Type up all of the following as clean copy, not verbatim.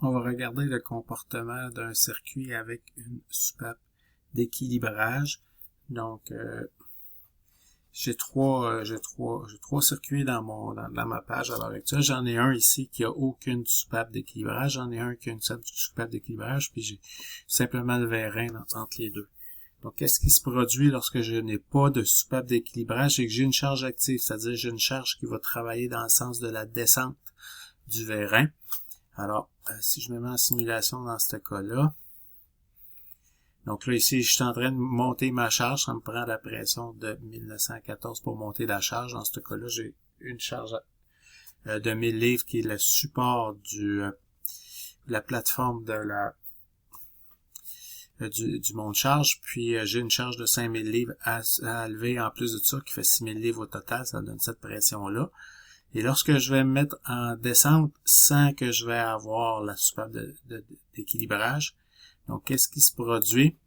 On va regarder le comportement d'un circuit avec une soupape d'équilibrage. Donc, j'ai trois circuits dans ma page à l'heure actuelle. J'en ai un ici qui a aucune soupape d'équilibrage. J'en ai un qui a une soupape d'équilibrage, puis j'ai simplement le vérin entre les deux. Donc, qu'est-ce qui se produit lorsque je n'ai pas de soupape d'équilibrage? C'est que j'ai une charge active, c'est-à-dire j'ai une charge qui va travailler dans le sens de la descente du vérin. Alors, si je me mets en simulation dans ce cas-là, donc là, ici, je suis en train de monter ma charge, ça me prend la pression de 1914 pour monter la charge. Dans ce cas-là, j'ai une charge de 1000 livres qui est le support de la plateforme du monte-charge, puis j'ai une charge de 5000 livres à lever en plus de ça, qui fait 6000 livres au total, ça donne cette pression-là. Et lorsque je vais me mettre en descente sans que je vais avoir la soupape d'équilibrage, donc qu'est-ce qui se produit?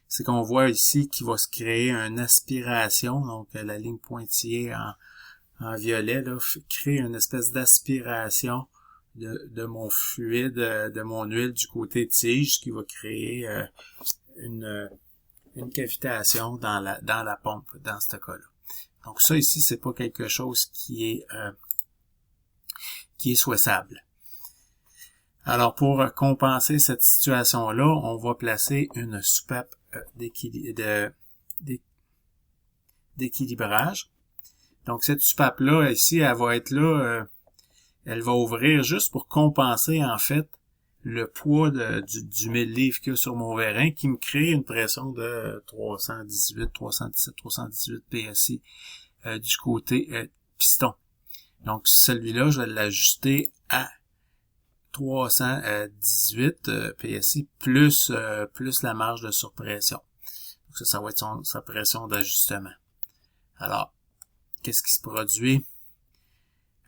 C'est qu'on voit ici qu'il va se créer une aspiration, donc la ligne pointillée en violet là, crée une espèce d'aspiration de mon fluide, de mon huile du côté tige, qui va créer une cavitation dans la pompe, dans ce cas-là. Donc ça ici, c'est pas quelque chose qui est souhaitable. Alors pour compenser cette situation-là, on va placer une soupape d'équilibrage. Donc cette soupape-là, ici, elle va être là, elle va ouvrir juste pour compenser en fait le poids du 1000 livres qu'il y a sur mon vérin, qui me crée une pression de 318 PSI du côté piston. Donc celui-là, je vais l'ajuster à 318 PSI plus la marge de surpression. Donc ça va être sa pression d'ajustement. Alors, qu'est-ce qui se produit?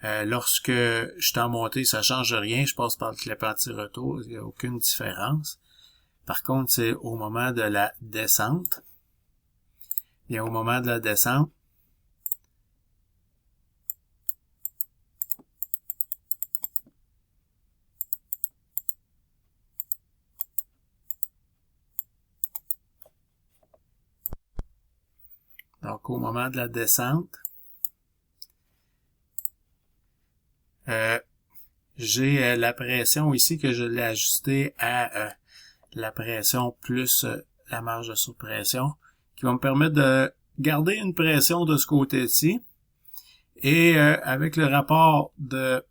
Lorsque je suis en montée, ça change rien, je passe par le clapet anti-retour, il n'y a aucune différence. Par contre, c'est au moment de la descente. Et au moment de la descente, donc au moment de la descente, j'ai la pression ici que je l'ai ajustée à la pression plus la marge de surpression, qui va me permettre de garder une pression de ce côté-ci. Et avec le rapport de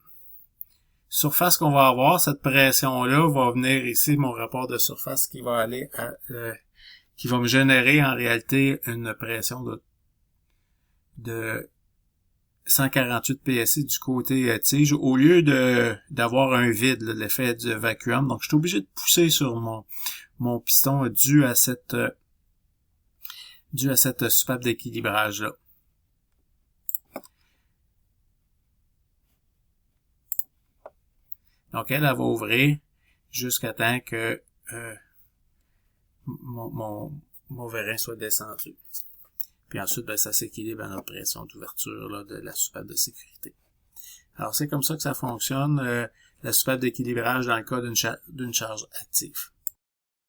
surface qu'on va avoir, cette pression-là va venir ici, mon rapport de surface qui va aller qui va me générer en réalité une pression de 148 PSI du côté tige, au lieu d'avoir un vide, l'effet du vacuum. Donc, je suis obligé de pousser sur mon piston dû à cette soupape d'équilibrage-là. Donc, elle va ouvrir jusqu'à temps que mon vérin soit descendu. Puis ensuite, ça s'équilibre à notre pression d'ouverture là, de la soupape de sécurité. Alors, c'est comme ça que ça fonctionne, la soupape d'équilibrage dans le cas d'une charge active.